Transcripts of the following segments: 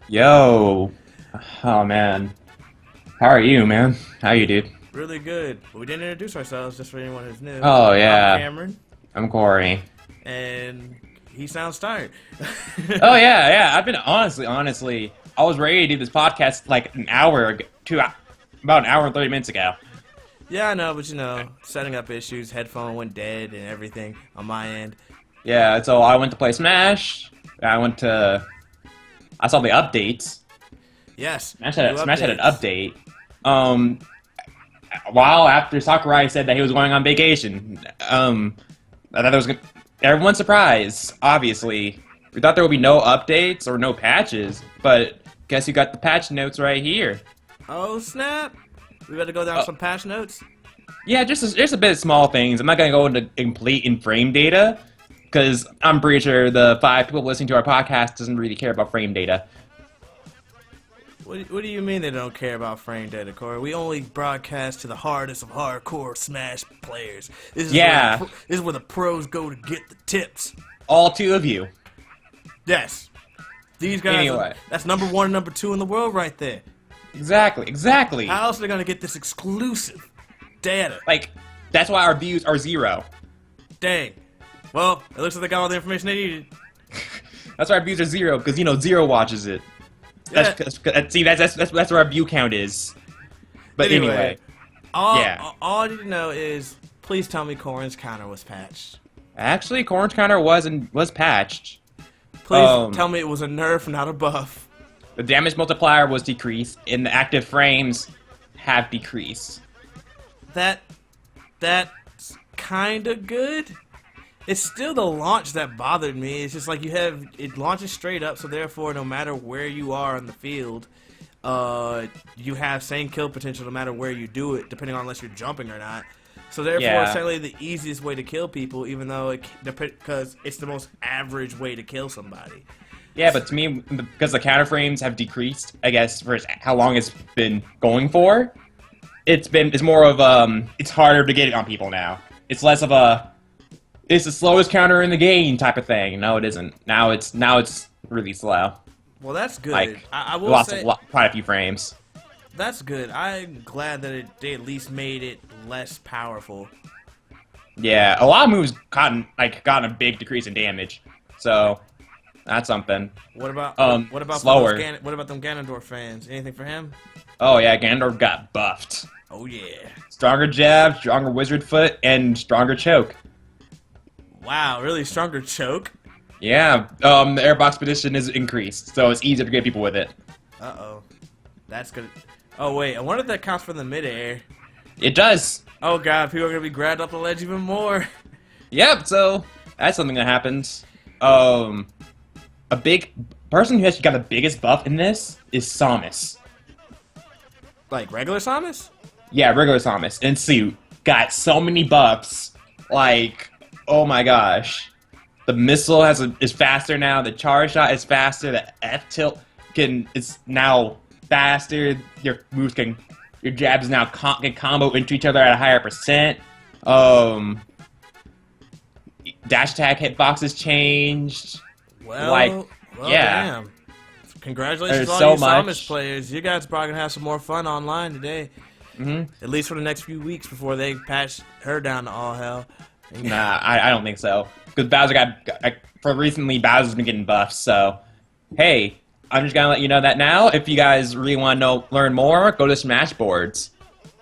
Yo. Oh man. How are you, man? How you, dude? Really good. But we didn't introduce ourselves, just for anyone who's new. Oh I'm yeah. Cameron, I'm Corey. and he sounds tired. Oh yeah, yeah. I've been honestly, I was ready to do this podcast like an hour ago, about an hour and 30 minutes ago. Yeah, I know, but setting up issues, headphone went dead, and everything on my end. Yeah, so I went to play Smash. I saw the updates. Yes, new Smash had an updates. update. Um, a while after Sakurai said that he was going on vacation. I thought it was everyone's surprised. Obviously, we thought there would be no updates or no patches, but guess you got the patch notes right here. Oh snap! We better go down some patch notes. Yeah, just a bit of small things. I'm not gonna go into complete in frame data because I'm pretty sure the 5 people listening to our podcast doesn't really care about frame data. What do you mean they don't care about frame data, Corey? We only broadcast to the hardest of hardcore Smash players. Yeah, This is where the pros go to get the tips. all 2 of you. Yes. These guys, Anyway. that's number 1 and number 2 in the world right there. Exactly. How else are they going to get this exclusive data? Like, that's why our views are 0. Dang. Well, it looks like they got all the information they needed. That's why our views are 0 because 0 watches it. Yeah. That's where our view count is. But anyway, yeah. All I need to know is, please tell me Corrin's counter was patched. Actually, Corn's counter was patched. Please tell me it was a nerf, not a buff. The damage multiplier was decreased, and the active frames have decreased. That's kind of good. It's still the launch that bothered me. It's just like it launches straight up, so therefore, no matter where you are on the field, you have same kill potential no matter where you do it, depending on unless you're jumping or not. So therefore, Yeah. it's certainly the easiest way to kill people, even though because it's the most average way to kill somebody. Yeah, but to me, because the counter frames have decreased, I guess for how long it's been going for, it's more of it's harder to get it on people now. It's less of it's the slowest counter in the game type of thing. No, it isn't. Now it's really slow. Well, that's good. Like I will say quite a few frames. that's good. I'm glad that they at least made it less powerful. Yeah, a lot of moves gotten a big decrease in damage, so that's something. What about slower. What about them Ganondorf fans? Anything for him? Oh yeah, Ganondorf got buffed. Oh yeah. Stronger jab, stronger wizard foot, and stronger choke. Wow, really stronger choke. Yeah, the airbox expedition is increased, so it's easier to get people with it. Uh-oh. That's good. Oh, wait. I wonder if that counts for the midair. It does. Oh, God. People are going to be grabbed up the ledge even more. Yep, so that's something that happens. A big person who actually got the biggest buff in this is Samus. Like regular Samus? Yeah, regular Samus. And Suit got so many buffs. Like, oh my gosh. The missile is faster now. The charge shot is faster. The F tilt is now faster. Your jabs now can combo into each other at a higher percent. Dash attack hitboxes changed. Well, yeah. Damn. Congratulations There's to all so you much. Samus players. You guys are probably going to have some more fun online today. At least for the next few weeks before they patch her down to all hell. Nah, I don't think so. Because Bowser's been getting buffed, so hey, I'm just gonna let you know that now. If you guys really want to learn more, go to Smashboards.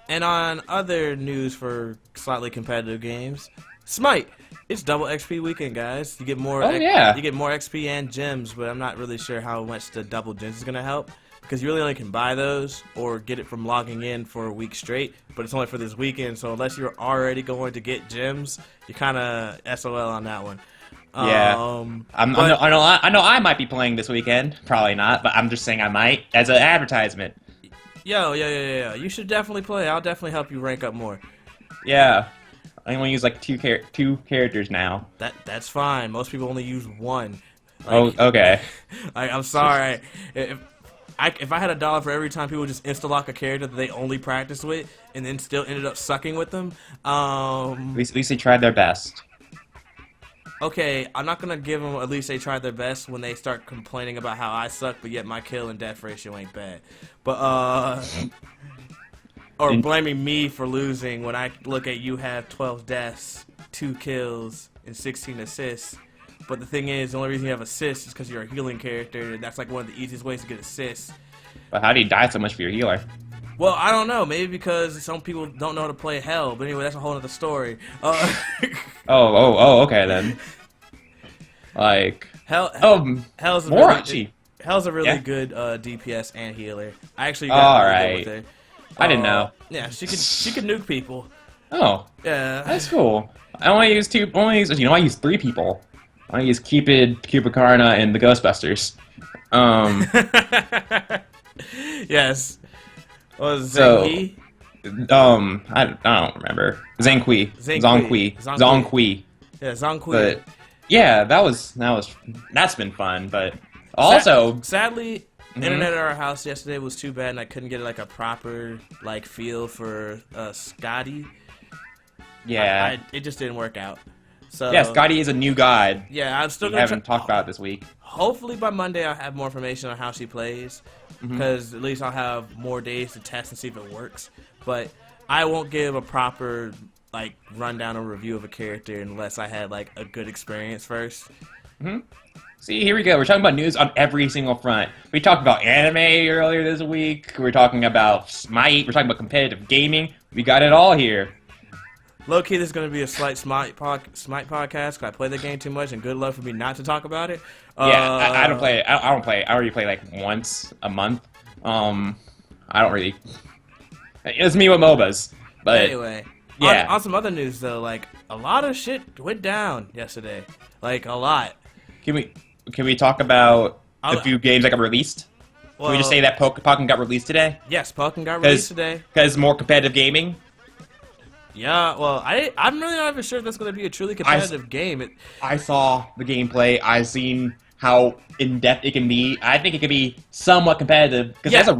And on other news for slightly competitive games, Smite. It's double XP weekend, guys. You get more. Yeah. You get more XP and gems, but I'm not really sure how much the double gems is gonna help because you really only can buy those or get it from logging in for a week straight. But it's only for this weekend, so unless you're already going to get gems, you're kind of SOL on that one. Yeah. I know I might be playing this weekend. Probably not, but I'm just saying I might as an advertisement. Yeah. You should definitely play. I'll definitely help you rank up more. Yeah. I only use like two characters now. That's fine. Most people only use one. Oh, okay. I'm sorry. If I had $1 for every time people just insta-lock a character that they only practice with and then still ended up sucking with them, At least they tried their best. Okay, I'm not gonna give them. At least they tried their best when they start complaining about how I suck, but yet my kill and death ratio ain't bad. But or blaming me for losing when I look at you have 12 deaths, 2 kills, and 16 assists. But the thing is, the only reason you have assists is because you're a healing character, and that's like one of the easiest ways to get assists. But how do you die so much for your healer? Well, I don't know. Maybe because some people don't know how to play Hell. But anyway, that's a whole other story. Okay then. Like Hell's a really good DPS and healer. I actually got really good with her. I didn't know. Yeah, she could nuke people. Oh, yeah, that's cool. I only use I use 3 people. I use Cupid, Cupicarna, and the Ghostbusters. Yes. Was Zengi? I don't remember. Zhonghui. Yeah, Zhonghui. But yeah, that's been fun. But also, sadly, internet at our house yesterday was too bad, and I couldn't get like a proper like feel for Scotty. Yeah, it just didn't work out. So yeah, Scotty is a new god. Yeah, I'm still we haven't talked about it this week. Hopefully by Monday I'll have more information on how she plays, because at least I'll have more days to test and see if it works. But I won't give a proper like rundown or review of a character unless I had like a good experience first. See, here we go. We're talking about news on every single front. We talked about anime earlier this week. We're talking about Smite. We're talking about competitive gaming. We got it all here. Low-key, this is going to be a slight Smite podcast because I play the game too much, and good luck for me not to talk about it. Yeah, I don't play it. I don't play it. I already play like once a month. I don't really... It's me with MOBAs. But anyway, yeah. On some other news, though, like, a lot of shit went down yesterday. Like, a lot. Can we talk about a few games that got released? Well, Can we just say that Pokken got released today? Yes, Pokken got released today. Because more competitive gaming? Yeah, well, I'm really not even sure if that's going to be a truly competitive game. I saw the gameplay. I've seen how in-depth it can be. I think it can be somewhat competitive, because it's a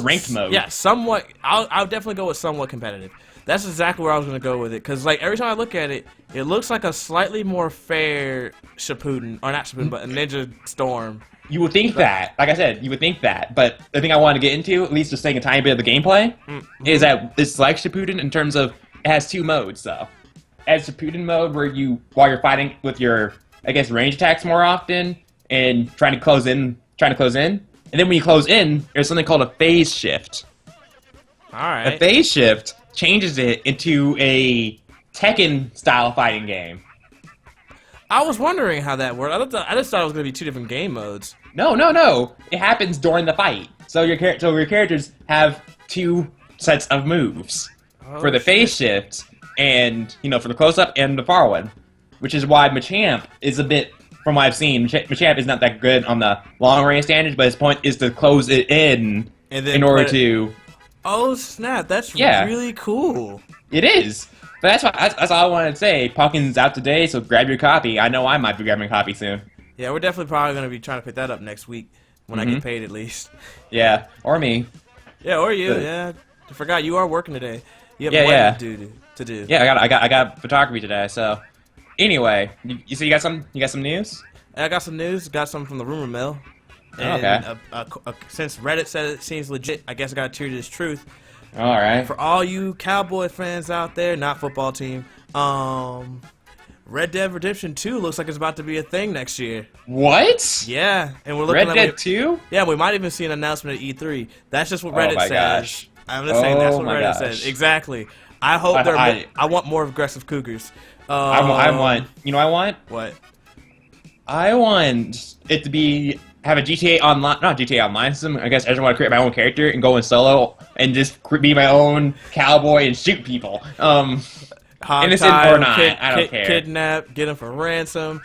ranked mode. Yeah, somewhat. I'll definitely go with somewhat competitive. That's exactly where I was going to go with it, because like every time I look at it, it looks like a slightly more fair Shippuden, or not Shippuden, but a Ninja Storm. You would think that. Like I said, you would think that. But the thing I wanted to get into, at least just saying a tiny bit of the gameplay, is that it's like Shippuden in terms of it has 2 modes, though. It has Shippuden mode where while you're fighting with your, I guess, range attacks more often and trying to close in. And then when you close in, there's something called a phase shift. Alright. A phase shift changes it into a Tekken-style fighting game. I was wondering how that worked. I just thought it was going to be 2 different game modes. No. It happens during the fight. So your characters have 2 sets of moves. For the phase shift, and, for the close-up and the far one. Which is why Machamp is a bit, from what I've seen, Machamp is not that good on the long-range standards, but his point is to close it in order to... Oh, snap. That's really cool. It is. But that's all I wanted to say. Pokken's out today, so grab your copy. I know I might be grabbing a copy soon. Yeah, we're definitely probably going to be trying to pick that up next week, when I get paid at least. Yeah, or me. Yeah, or you, yeah. I forgot, you are working today. You have wedding to do. Yeah, I got photography today. So, anyway, you got some news? I got some news. Got some from the rumor mill. And, okay. Since Reddit said it seems legit, I guess I got to treat it as truth. All right. For all you Cowboy fans out there, not football team, Red Dead Redemption 2 looks like it's about to be a thing next year. What? Yeah, and we're looking Red Dead 2? Yeah, we might even see an announcement at E3. That's just what Reddit says. Gosh. I'm just saying that's what Reddit says. Exactly. I hope I want more aggressive cougars. I want. You know what I want? What? I want it to have a GTA Online, not GTA Online system. I guess I just want to create my own character and go in solo and just be my own cowboy and shoot people. Innocent or not, I don't care. Kidnap, get them for ransom.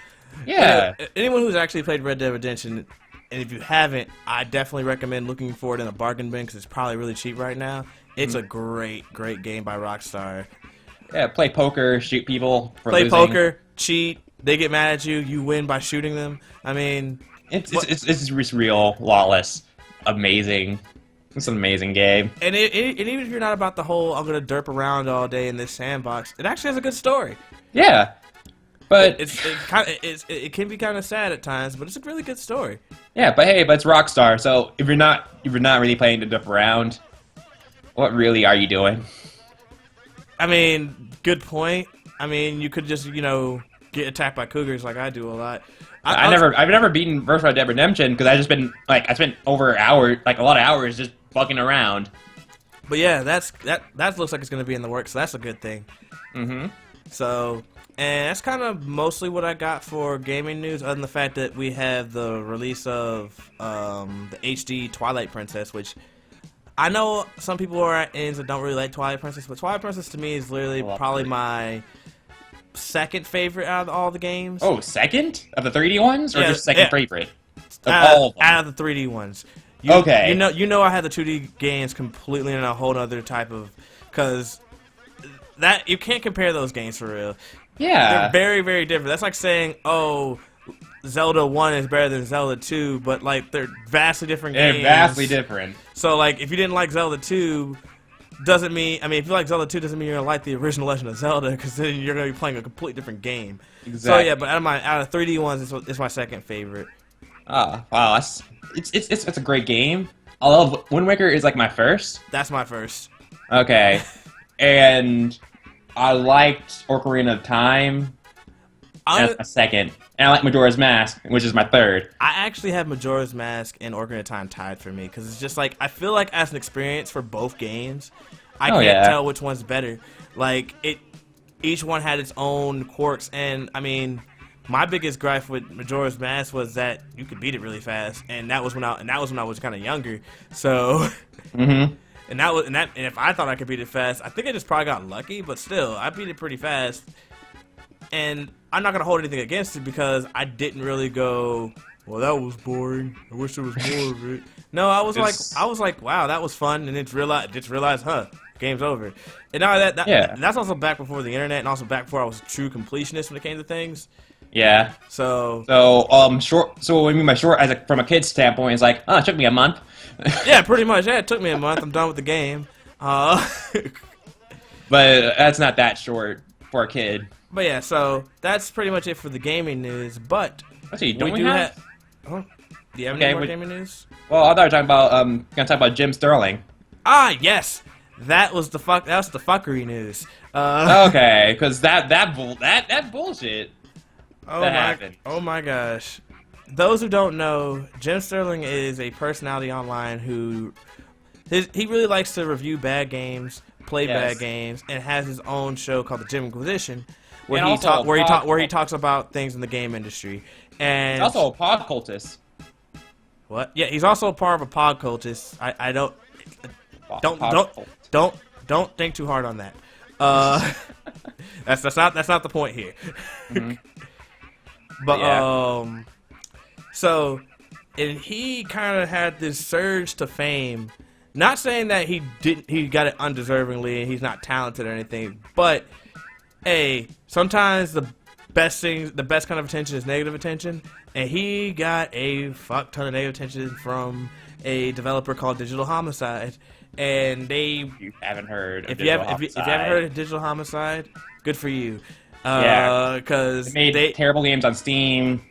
Yeah. Anyone who's actually played Red Dead Redemption, and if you haven't, I definitely recommend looking for it in a bargain bin because it's probably really cheap right now. It's a great game by Rockstar. Yeah, play poker, shoot people for losing. Play poker, cheat. They get mad at you. You win by shooting them. I mean, it's just real, lawless, amazing. It's an amazing game. And even if you're not about the whole I'm gonna derp around all day in this sandbox, it actually has a good story. Yeah. But it can be kind of sad at times, but it's a really good story. yeah, but hey, but it's Rockstar. So if you're not really playing to duff around, what really are you doing? I mean, good point. I mean, you could just get attacked by cougars like I do a lot. I've never beaten Red Dead Redemption because I spent over an hour, like a lot of hours, just fucking around. But yeah, that looks like it's gonna be in the works, so that's a good thing. Mm-hmm. So, and that's kind of mostly what I got for gaming news, other than the fact that we have the release of the HD Twilight Princess, which I know some people are ends that don't really like Twilight Princess, but Twilight Princess to me is literally probably my second favorite out of all the games. Oh, second? Of the 3D ones? Or just second favorite? Of all of them. Out of the 3D ones. Okay. You know I had the 2D games completely in a whole other type of... Because that you can't compare those games for real. Yeah. They're very, very different. That's like saying, oh, Zelda 1 is better than Zelda 2, but like they're vastly different games. They're vastly different. So like if you didn't like Zelda 2... doesn't mean, I mean, if you like Zelda 2, doesn't mean you're gonna like the original Legend of Zelda, because then you're gonna be playing a completely different game. Exactly. So yeah, but out of 3D ones, it's my second favorite. Oh, wow, it's a great game. I love Wind Waker is like my first. That's my first. Okay, and I liked Ocarina of Time. That's my second, and I like Majora's Mask, which is my third. I actually have Majora's Mask and Ocarina of Time tied for me because it's just like I feel like as an experience for both games, I can't tell which one's better. Like each one had its own quirks, and I mean, my biggest gripe with Majora's Mask was that you could beat it really fast, and that was when I was kind of younger. So, and if I thought I could beat it fast, I think I just probably got lucky, but still, I beat it pretty fast. And I'm not gonna hold anything against it because I didn't really go, well, that was boring. I wish there was more of it. No, I was like, wow, that was fun, and just realized, huh, game's over. And now that's also back before the internet, and also back before I was a true completionist when it came to things. Yeah. So short. So what I mean by short, from a kid's standpoint, it's like, oh, it took me a month. Yeah, pretty much. Yeah, it took me a month. I'm done with the game. But that's not that short for a kid. But yeah, so that's pretty much it for the gaming news. But actually, do you have any more gaming news? Well, I thought we were talking about gonna talk about Jim Sterling. Ah, yes, that's the fuckery news. Okay, because that bullshit. Oh my gosh! Those who don't know, Jim Sterling is a personality online who he really likes to review bad games, play bad games, and has his own show called the Geekovision, where he talks about things in the game industry. And he's also a pod cultist. What? Yeah, he's also a part of a pod cultist. I don't think too hard on that. That's not the point here. Mm-hmm. But so, and he kind of had this surge to fame. Not saying that he got it undeservingly and he's not talented or anything, but hey, sometimes the best kind of attention is negative attention, and he got a fuck ton of negative attention from a developer called Digital Homicide. And you haven't heard of if you haven't heard of Digital Homicide, good for you. Because they made terrible games on Steam,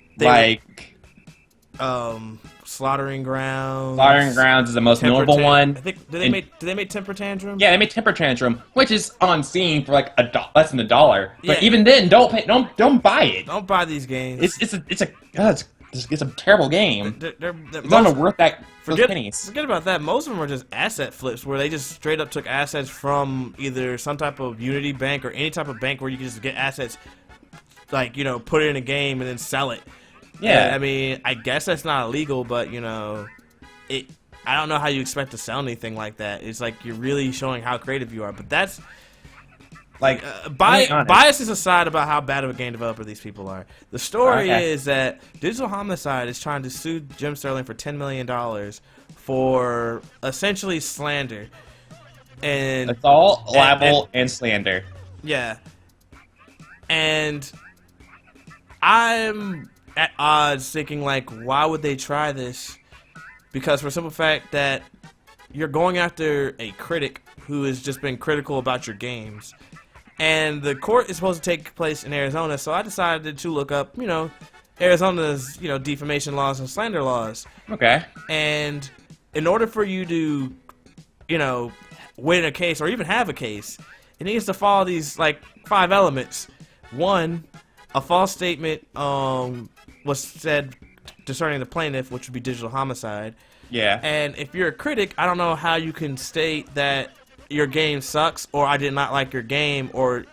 Slaughtering Grounds. Slaughtering Grounds is the most notable one. I think did they make Temper Tantrum? Yeah, they made Temper Tantrum, which is on Steam for like less than $1. But even then, don't buy it. Don't buy these games. It's a terrible game. It's not worth those pennies. Forget about that. Most of them are just asset flips, where they just straight up took assets from either some type of Unity bank or any type of bank where you can just get assets, like put it in a game and then sell it. Yeah, and, I mean, I guess that's not illegal, but I don't know how you expect to sell anything like that. It's like you're really showing how creative you are, but that's. Like, biases aside about how bad of a game developer these people are, the story is that Digital Homicide is trying to sue Jim Sterling for $10 million for essentially slander. And assault, libel, and slander. Yeah. And I'm at odds thinking, like, why would they try this? Because for the simple fact that you're going after a critic who has just been critical about your games. And the court is supposed to take place in Arizona, so I decided to look up, Arizona's, defamation laws and slander laws. Okay. And in order for you to, win a case or even have a case, it needs to follow these, 5 elements. 1, a false statement was said concerning the plaintiff, which would be digital homicide. Yeah. And if you're a critic, I don't know how you can state that your game sucks, or I did not like your game, or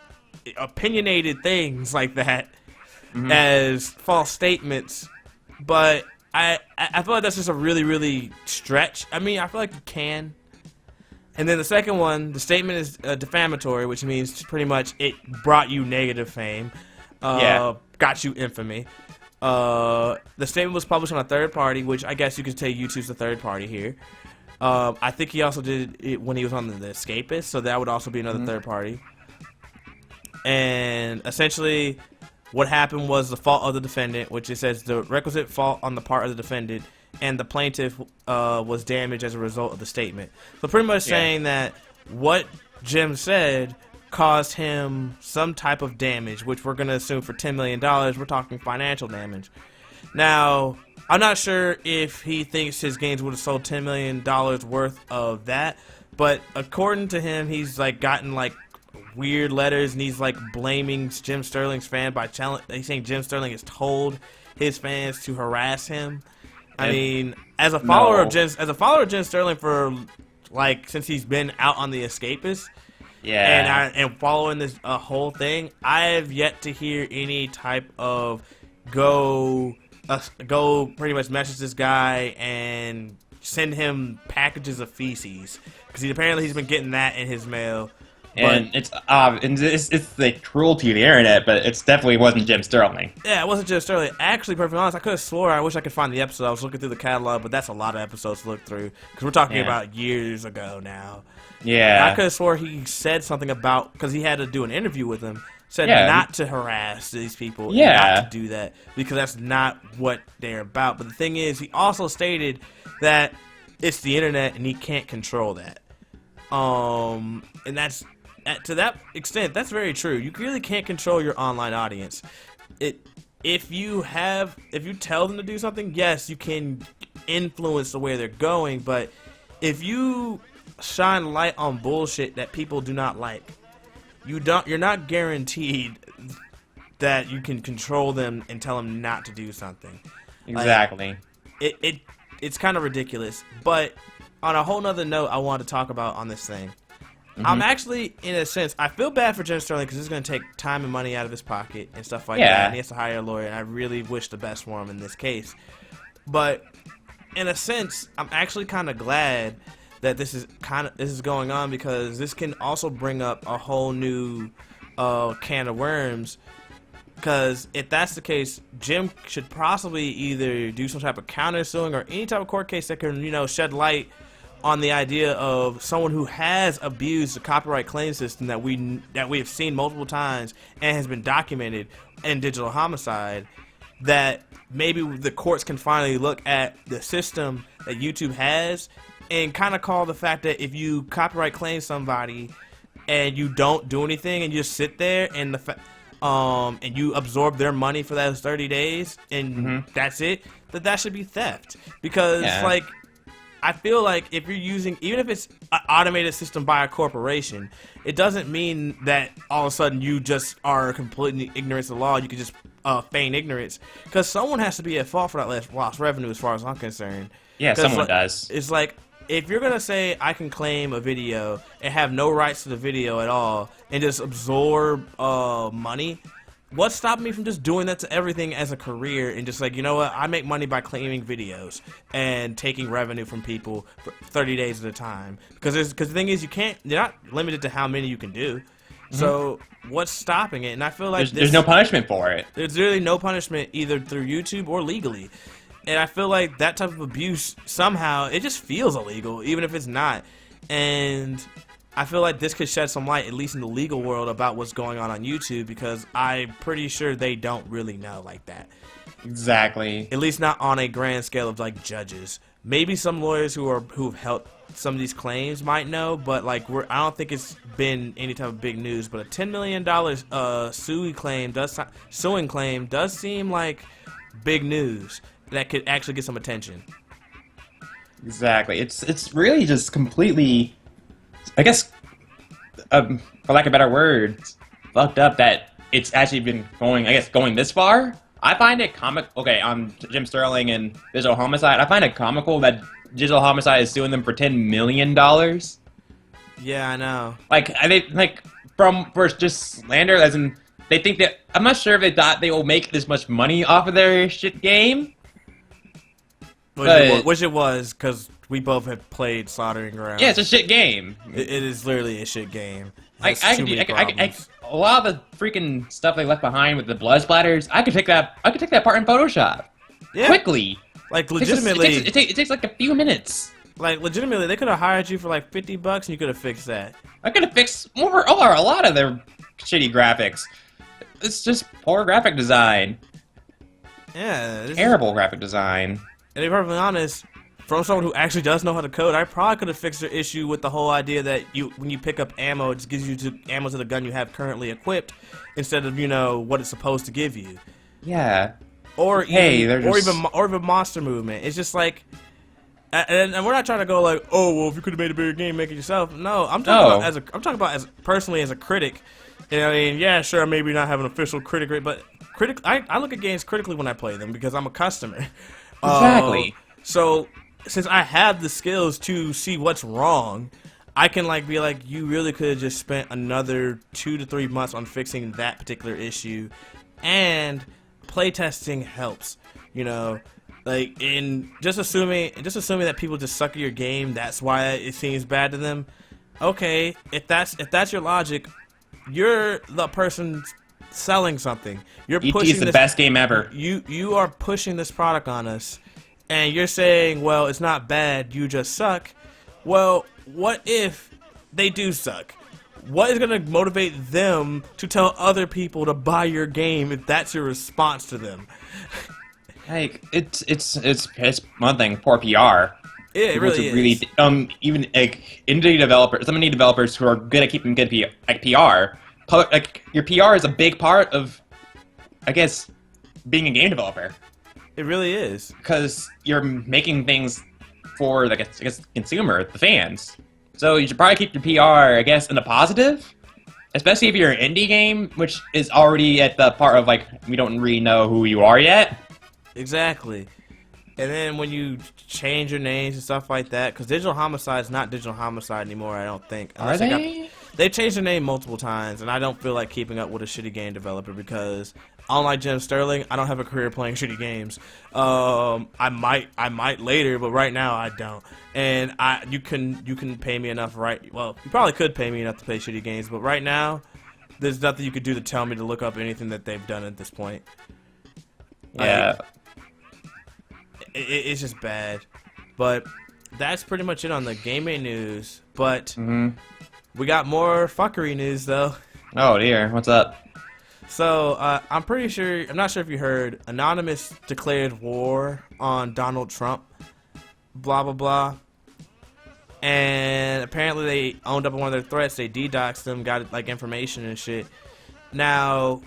opinionated things like that as false statements. But I feel like that's just a really, really stretch. I mean, I feel like you can. And then the second one, the statement is defamatory, which means pretty much it brought you negative fame, got you infamy. The statement was published on a third party, which I guess you could say YouTube's the third party here. I think he also did it when he was on the Escapist, so that would also be another third party. And essentially, what happened was the fault of the defendant, which it says the requisite fault on the part of the defendant, and the plaintiff was damaged as a result of the statement. So pretty much saying that what Jim said caused him some type of damage, which we're going to assume for $10 million. We're talking financial damage. Now, I'm not sure if he thinks his games would have sold $10 million worth of that, but according to him, he's gotten weird letters, and he's blaming Jim Sterling's fan by he's saying Jim Sterling has told his fans to harass him. I mean, as a follower of Jim Sterling for since he's been out on the Escapist, and following this whole thing, I have yet to hear any type of go pretty much message this guy and send him packages of feces, because apparently he's been getting that in his mail. And it's the cruelty of the internet, but it definitely wasn't Jim Sterling. Yeah, it wasn't Jim Sterling. Actually, perfectly honest, I could have swore, I wish I could find the episode. I was looking through the catalog, but that's a lot of episodes to look through, because we're talking about years ago now. Yeah. I could have swore he said something about, because he had to do an interview with him, said not to harass these people, not to do that, because that's not what they're about. But the thing is, he also stated that it's the internet and he can't control that. And that's, to that extent, that's very true. You really can't control your online audience. If you tell them to do something, yes, you can influence the way they're going, but if you shine light on bullshit that people do not like, you're not guaranteed that you can control them and tell them not to do something. Exactly. It's kind of ridiculous. But on a whole nother note, I want to talk about on this thing. I'm actually, in a sense, I feel bad for Jim Sterling, because it's going to take time and money out of his pocket and stuff like that, and he has to hire a lawyer, and I really wish the best for him in this case. But in a sense, I'm actually kind of glad that this is going on, because this can also bring up a whole new can of worms. Because if that's the case, Jim should possibly either do some type of counter-suing or any type of court case that can, shed light on the idea of someone who has abused the copyright claim system that we have seen multiple times and has been documented in digital homicide, that maybe the courts can finally look at the system that YouTube has and kind of call the fact that if you copyright claim somebody and you don't do anything and you just sit there and and you absorb their money for those 30 days and that's it, that should be theft. Because I feel like if you're using, even if it's an automated system by a corporation, it doesn't mean that all of a sudden you just are completely ignorant of the law. You can just feign ignorance, because someone has to be at fault for that lost revenue, as far as I'm concerned. Yeah, someone does. It's if you're gonna say I can claim a video and have no rights to the video at all and just absorb money, what's stopping me from just doing that to everything as a career and just you know what, I make money by claiming videos and taking revenue from people for 30 days at a time, because the thing is, you're not limited to how many you can do. So what's stopping it? And I feel like there's no punishment for it. There's really no punishment either through YouTube or legally. And I feel like that type of abuse, somehow, it just feels illegal, even if it's not. And I feel like this could shed some light, at least in the legal world, about what's going on YouTube, because I'm pretty sure they don't really know like that. Exactly. At least not on a grand scale of judges. maybe some lawyers who've held some of these claims might know, but like I don't think it's been any type of big news. But a $10 million suing claim does seem like big news that could actually get some attention. Exactly. It's really just completely, I guess, for lack of better words, fucked up that it's actually been going this far. I find it on Jim Sterling and Digital Homicide, I find it comical that Digital Homicide is suing them for $10 million. Yeah, I know. For just slander, as in, they think that, I'm not sure if they thought they will make this much money off of their shit game. Which it was, because we both had played Slaughtering Grounds. Yeah, it's a shit game. It is literally a shit game. A lot of the freaking stuff they left behind with the blood splatters, I could take that part in Photoshop. Yeah.Quickly. Like, legitimately. It takes like a few minutes. Like, legitimately, they could have hired you for like $50 and you could have fixed that. I could have fixed a lot of their shitty graphics. It's just poor graphic design. Yeah. Terrible graphic design. And to be perfectly honest, from someone who actually does know how to code, I probably could have fixed their issue with the whole idea that when you pick up ammo, it just gives you ammo to the gun you have currently equipped, instead of what it's supposed to give you. Yeah. Or even monster movement. It's just like, and we're not trying to go like, oh well, if you could have made a bigger game, make it yourself. No, I'm talking about as personally as a critic. You know what I mean? Yeah, sure, maybe not have an official critic rate, but I look at games critically when I play them because I'm a customer. Exactly. So since I have the skills to see what's wrong, I can be like, you really could have just spent another 2 to 3 months on fixing that particular issue, and playtesting helps. In just assuming that people just suck at your game, that's why it seems bad to them. Okay, if that's your logic, you're the person selling something. You're pushing the best game ever. You are pushing this product on us, and you're saying, well, it's not bad, you just suck. Well, what if they do suck? What is going to motivate them to tell other people to buy your game if that's your response to them? Like, it's one thing, poor PR. Yeah, it really is. Even indie developers, some indie developers who are good at keeping good PR. Your PR is a big part of, I guess, being a game developer. It really is. Because you're making things for, I guess, consumer, the fans. So you should probably keep your PR, I guess, in the positive. Especially if you're an indie game, which is already at the part of, we don't really know who you are yet. Exactly. And then when you change your names and stuff like that, because Digital Homicide is not Digital Homicide anymore, I don't think. Are they? They've changed their name multiple times, and I don't feel like keeping up with a shitty game developer because, unlike Jim Sterling, I don't have a career playing shitty games. I might later, but right now I don't. And you can pay me enough, right? Well, you probably could pay me enough to play shitty games, but right now, there's nothing you could do to tell me to look up anything that they've done at this point. Yeah. It's just bad. But that's pretty much it on the gaming news. But we got more fuckery news, though. Oh, dear. What's up? So, I'm not sure if you heard, Anonymous declared war on Donald Trump. Blah, blah, blah. And apparently they owned up on one of their threats. They de-doxed him, got, information and shit. Now,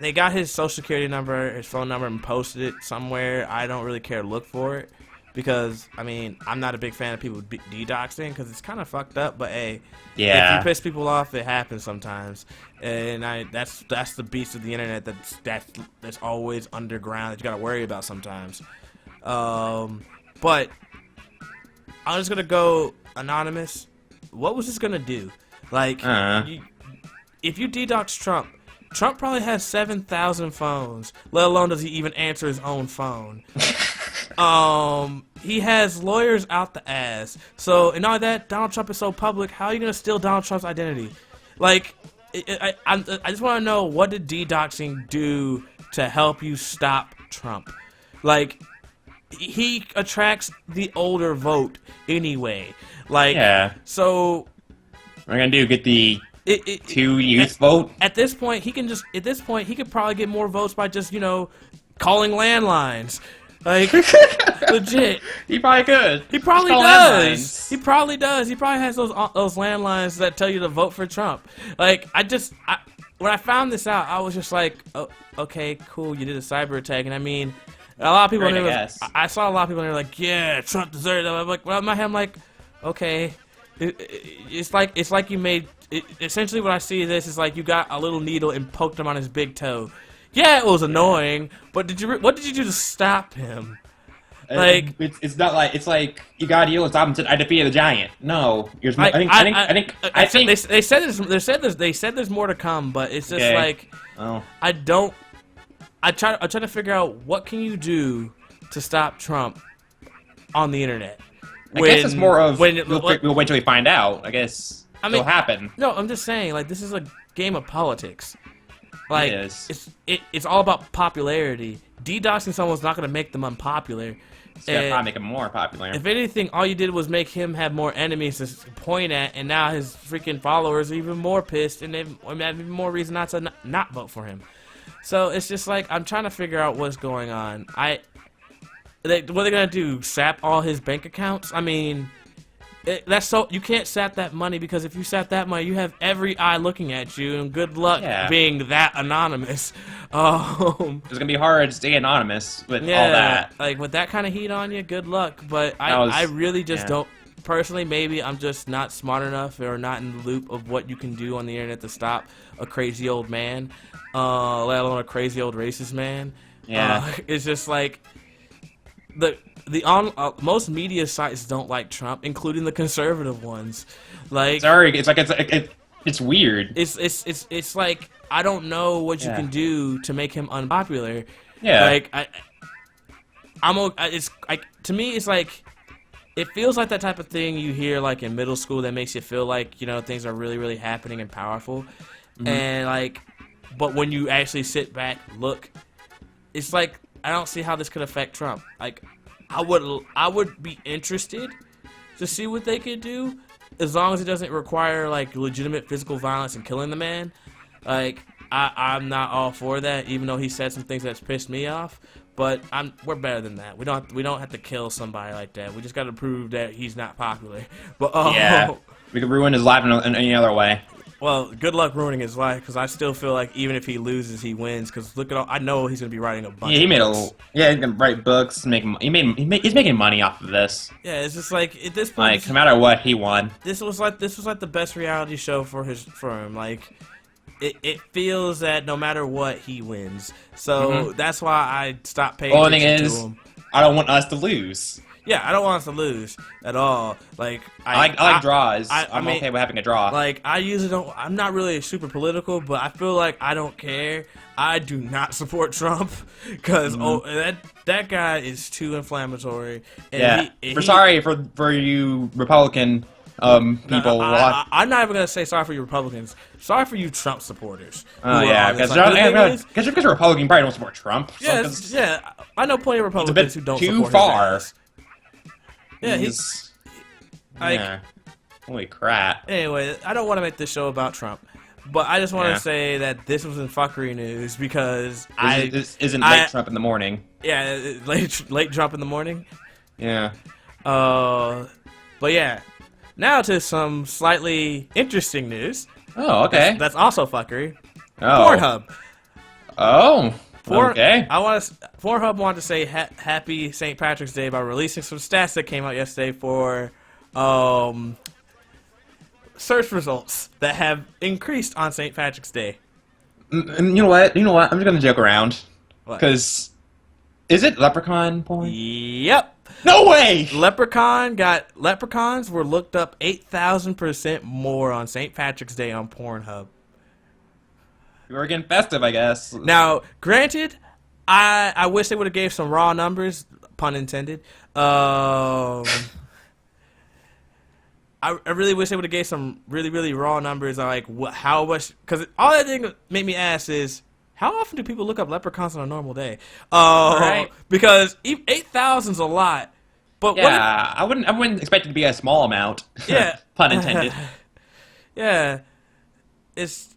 they got his social security number, his phone number, and posted it somewhere. I don't really care to look for it because, I'm not a big fan of people de-doxing because it's kind of fucked up. But hey, yeah, if you piss people off, it happens sometimes. And that's the beast of the internet that's always underground that you gotta worry about sometimes. But I'm just gonna go anonymous. What was this gonna do? If you de-dox Trump probably has 7,000 phones, let alone does he even answer his own phone. He has lawyers out the ass. So, and all that, Donald Trump is so public, how are you going to steal Donald Trump's identity? I just want to know, what did de-doxing do to help you stop Trump? He attracts the older vote anyway. Yeah. So... What we're going to do, get the... youth vote? At this point, he could probably get more votes by just, calling landlines. Like, legit. He probably could. He probably Call does. landlines. He probably does. He probably has those landlines that tell you to vote for Trump. Like, when I found this out, I was just like, oh, okay, cool, you did a cyber attack. And I mean, a lot of people in there, I saw a lot of people in there like, yeah, Trump deserved it. I'm like, well, in my head, I'm like, okay. It's like you made, essentially what I see this is like you got a little needle and poked him on his big toe. Yeah, it was annoying, but what did you do to stop him? Like, it's not like it's like you gotta deal with something. I defeated the giant. No, I think they said there's more to come, but it's just like I try to figure out what can you do to stop Trump on the internet. I guess it's more of we'll wait till we find out. I guess it'll happen. No, I'm just saying, like, this is a game of politics. Like, it's all about popularity. DDoSing someone's not going to make them unpopular. It's going to probably make them more popular. If anything, all you did was make him have more enemies to point at, and now his freaking followers are even more pissed, and they have even more reason not to not vote for him. So it's just like, I'm trying to figure out what's going on. What are they going to do? Sap all his bank accounts? I mean, you can't sap that money, because if you sap that money, you have every eye looking at you, and good luck being that anonymous. It's gonna be hard to stay anonymous with all that. Like, with that kind of heat on you, good luck. But I really just don't. Personally, maybe I'm just not smart enough or not in the loop of what you can do on the internet to stop a crazy old man, let alone a crazy old racist man. Yeah, it's just like most media sites don't like Trump, including the conservative ones. Like, it's weird. It's like, I don't know what you can do to make him unpopular. Yeah. Like, to me, it's like, it feels like that type of thing you hear like in middle school that makes you feel like, you know, things are really, really happening and powerful. And like, but when you actually sit back, look, it's like, I don't see how this could affect Trump. Like, I would be interested to see what they could do, as long as it doesn't require like legitimate physical violence and killing the man. Like, I'm not all for that, even though he said some things that's pissed me off. But we're better than that. We don't have to kill somebody like that. We just got to prove that he's not popular. But we could ruin his life in any other way. Well, good luck ruining his life, because I still feel like even if he loses, he wins. Because look at I know he's gonna be writing a bunch. Yeah, he's gonna write books. He's making money off of this. Yeah, it's just like at this point, like, no matter what, he won. This was like the best reality show for him. Like, it feels that no matter what, he wins. So that's why I stopped paying attention to him. I don't want us to lose. Yeah, I don't want us to lose at all. Like, I like draws. I'm okay with having a draw. Like, I usually don't. I'm not really super political, but I feel like I don't care. I do not support Trump, because that guy is too inflammatory. And sorry for you Republican people. I'm not even gonna say sorry for you Republicans. Sorry for you Trump supporters. Oh yeah, because you're Republican, you probably don't support Trump. Yeah, I know plenty of Republicans who don't support too far. His ass. Yeah, he's like, holy crap. Anyway, I don't want to make this show about Trump, but I just want to say that this was in fuckery news, because this isn't late Trump in the morning. Yeah, late Trump in the morning. Yeah. But yeah, now to some slightly interesting news. Oh, okay. That's also fuckery. Oh. Pornhub. Oh. Okay. Pornhub wanted to say happy St. Patrick's Day by releasing some stats that came out yesterday for search results that have increased on St. Patrick's Day. And you know what? I'm just gonna joke around, because is it leprechaun porn? Yep. No way. Leprechauns were looked up 8,000% more on St. Patrick's Day on Pornhub. We were getting festive, I guess. Now, granted, I wish they would have gave some raw numbers, pun intended. I really wish they would have gave some really, really raw numbers on, like, how much, because all that thing made me ask is, how often do people look up leprechauns on a normal day? Right. Because 8,000 is a lot. But yeah, I wouldn't expect it to be a small amount. Yeah. Pun intended. Yeah. It's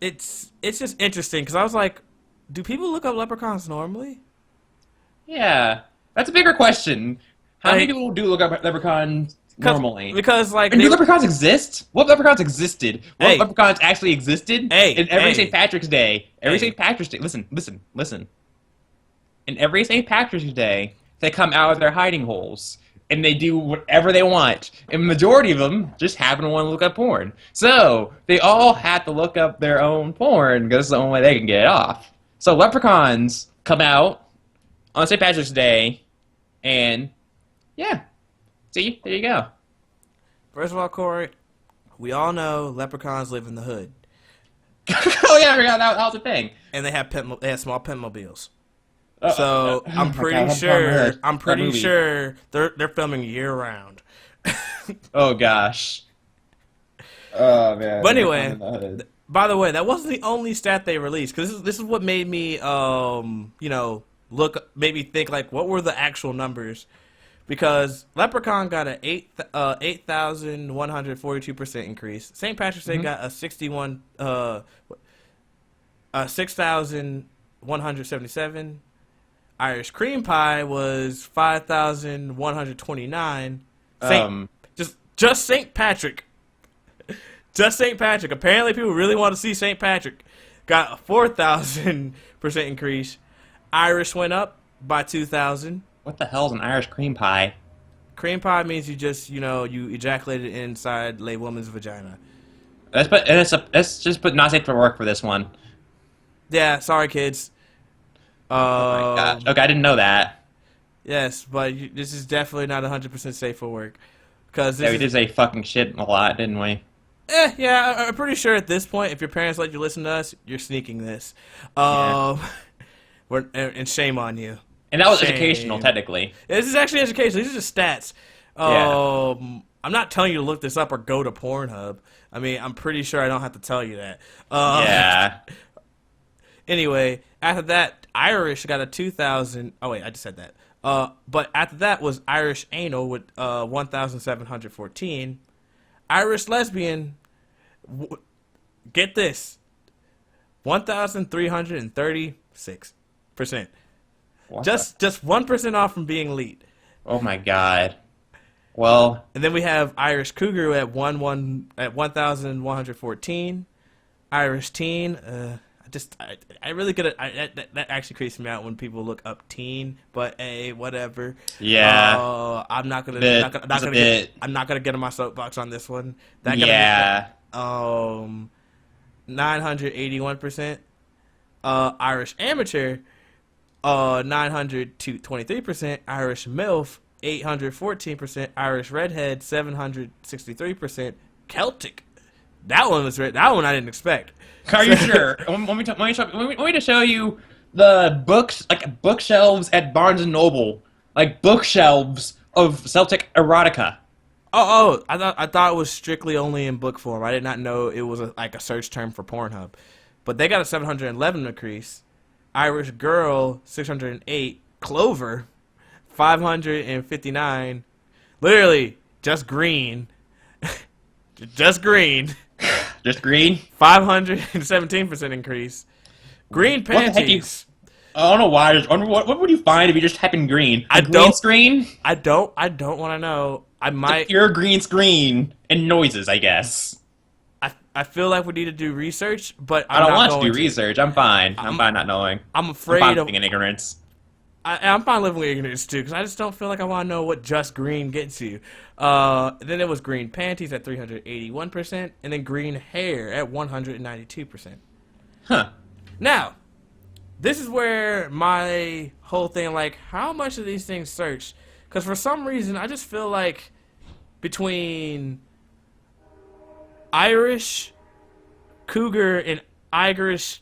just interesting, because I was like, do people look up leprechauns normally? Yeah. That's a bigger question. How many Like, people do look up leprechauns normally? because like And do leprechauns exist? What leprechauns existed? What Hey. leprechauns actually existed? Hey, In every hey. St. Patrick's Day. Every Hey. St. Patrick's Day. Listen. In every St. Patrick's Day, they come out of their hiding holes. And they do whatever they want. And the majority of them just happen to want to look up porn. So, they all have to look up their own porn because it's the only way they can get it off. So, leprechauns come out on St. Patrick's Day. And, yeah. See? There you go. First of all, Corey, we all know leprechauns live in the hood, Oh, yeah, I forgot that was a thing. and they have small pimmobiles. Uh, So oh I'm my pretty God, sure that movie. they're filming year round. Oh, gosh. Oh, man. But anyway, by the way, that wasn't the only stat they released, because this is what made me made me think, like, what were the actual numbers? Because Leprechaun got an 8,142% increase. St. Patrick's Day got a 6,177. Irish Cream Pie was 5,129. Just St. Patrick. Just St. Patrick. Apparently, people really want to see St. Patrick. Got a 4,000% increase. Irish went up by 2,000. What the hell's an Irish cream pie? Cream pie means you just, you ejaculated inside a woman's vagina. Let's just put not safe for work for this one. Yeah, sorry, kids. Oh my gosh. Okay, I didn't know that. Yes, but this is definitely not 100% safe for work. Cause Yeah, we did say fucking shit a lot, didn't we? Yeah, I'm pretty sure at this point, if your parents let you listen to us, you're sneaking this. Yeah. And shame on you. And that was Shame. educational, technically. This is actually educational. These are just stats. Yeah. I'm not telling you to look this up or go to Pornhub. I mean, I'm pretty sure I don't have to tell you that. Yeah. Anyway, after that, Irish got a 2,000. Oh wait, I just said that. But after that was Irish anal with 1,714. Irish lesbian, get this, 1,336%. Just 1% off from being elite. Oh my god. Well, And then we have Irish cougar at 1,114. Irish teen, I really get it. That actually creeps me out when people look up teen, but hey, whatever. yeah. I'm not gonna Bit. I'm not gonna get on my soapbox on this one. Yeah. 981%. Irish amateur, 923%. Irish MILF, 814%. Irish redhead, 763%. Celtic, that one I didn't expect. Are you sure? Want me to show you the books, like bookshelves at Barnes and Noble, like bookshelves of Celtic erotica. Oh! I thought it was strictly only in book form. I did not know it was like a search term for Pornhub. But they got a 711 increase. Irish girl, 608. Clover, 559. Literally just green. Just green. Just green. 517% increase. Green What the heck panties. I don't know why. What would you find if you just type in green? I Green don't- screen? I don't want to know. I might. Pure green screen and noises, I guess. I feel like we need to do research, but I don't not want to going do research. I'm fine. I'm fine not knowing. I'm I'm afraid fine of. living in ignorance. I'm fine living with ignorance too, because I just don't feel like I want to know what just green gets you. Then it was green panties at 381%, and then green hair at 192%. Huh. Now, this is where my whole thing, like, how much of these things searched? Because for some reason, I just feel like between Irish cougar and Irish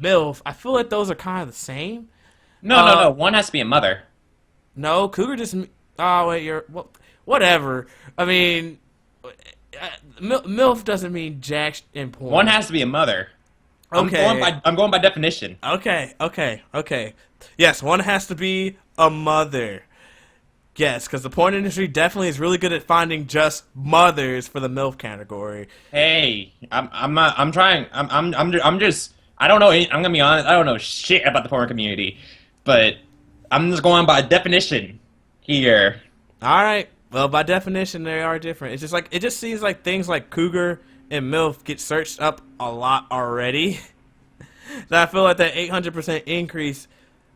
MILF, I feel like those are kind of the same. No. One has to be a mother. No, cougar just. Oh wait, whatever. I mean, MILF doesn't mean jack in porn. One has to be a mother. Okay. I'm going by definition. Okay. Yes, one has to be a mother. Yes, because the porn industry definitely is really good at finding just mothers for the MILF category. Hey, I'm not. I'm trying. I'm just. I don't know. I'm gonna be honest. I don't know shit about the porn community, but I'm just going by definition here. All right. Well, by definition, they are different. It's just like it just seems like things like cougar and MILF get searched up a lot already. So I feel like that 800% increase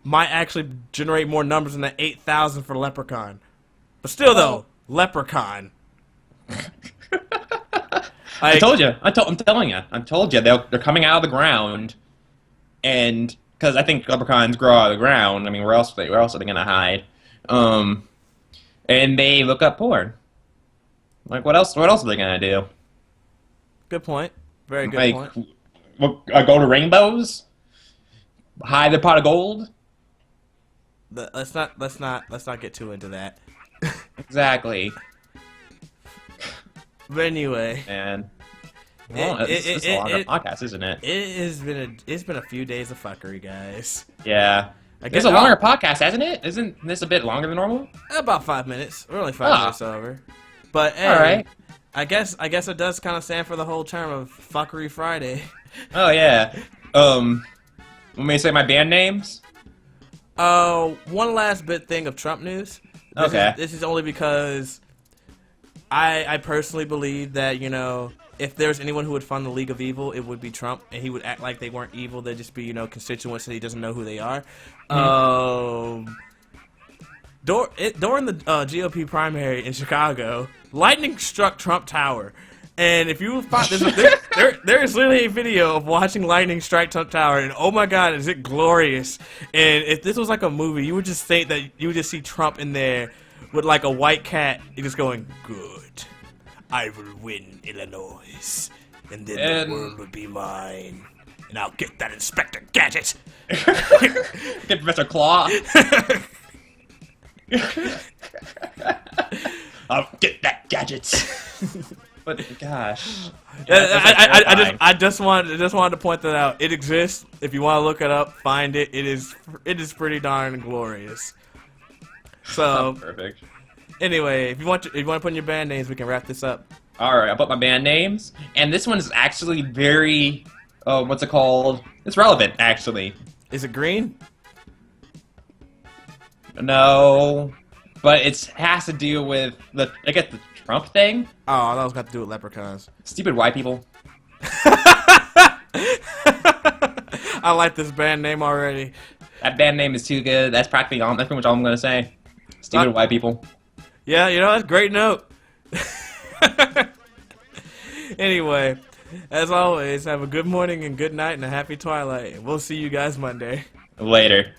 might actually generate more numbers than the 8,000 for leprechaun. But still, though, leprechaun. I told you. I'm telling you. I told you they're coming out of the ground, and because I think leprechauns grow out of the ground. I mean, where else are they gonna hide? And they look up porn. Like, what else? What else are they gonna do? Good point. Very good point. Go to rainbows? Hide the pot of gold? Let's not get too into that. Exactly. But anyway, And well, it's a longer podcast, isn't it? It's been a few days of fuckery, guys. Yeah. It's a longer podcast, hasn't it? Isn't this a bit longer than normal? About 5 minutes. We're only 5 minutes over. But hey, all right. I guess it does kind of stand for the whole term of Fuckery Friday. Oh yeah. Want me to say my band names? One last bit thing of Trump news. This is only because I personally believe that, you know, if there's anyone who would fund the League of Evil, it would be Trump, and he would act like they weren't evil. They'd just be, you know, constituents that he doesn't know who they are. During the GOP primary in Chicago, lightning struck Trump Tower. And if you find there is literally a video of watching lightning strike Trump Tower, and oh my God, is it glorious! And if this was like a movie, you would just think that you would just see Trump in there with like a white cat, just going, "Good, I will win Illinois, and then the world will be mine, and I'll get that Inspector Gadget." Get Professor Claw. I'll get that gadget. But gosh, I just wanted to point that out. It exists. If you want to look it up, find it. It is pretty darn glorious. So perfect. Anyway, if you want to put in your band names, we can wrap this up. All right, I'll put my band names, and this one is actually very, what's it called? It's relevant, actually. Is it green? No, but it has to do with the Trump thing. Oh, I thought it was got to do with leprechauns. Stupid white people. I like this band name already. That band name is too good. That's pretty much all I'm gonna say. Stupid white people. Yeah, you know, that's a great note. Anyway, as always, have a good morning and good night and a happy twilight. We'll see you guys Monday. Later.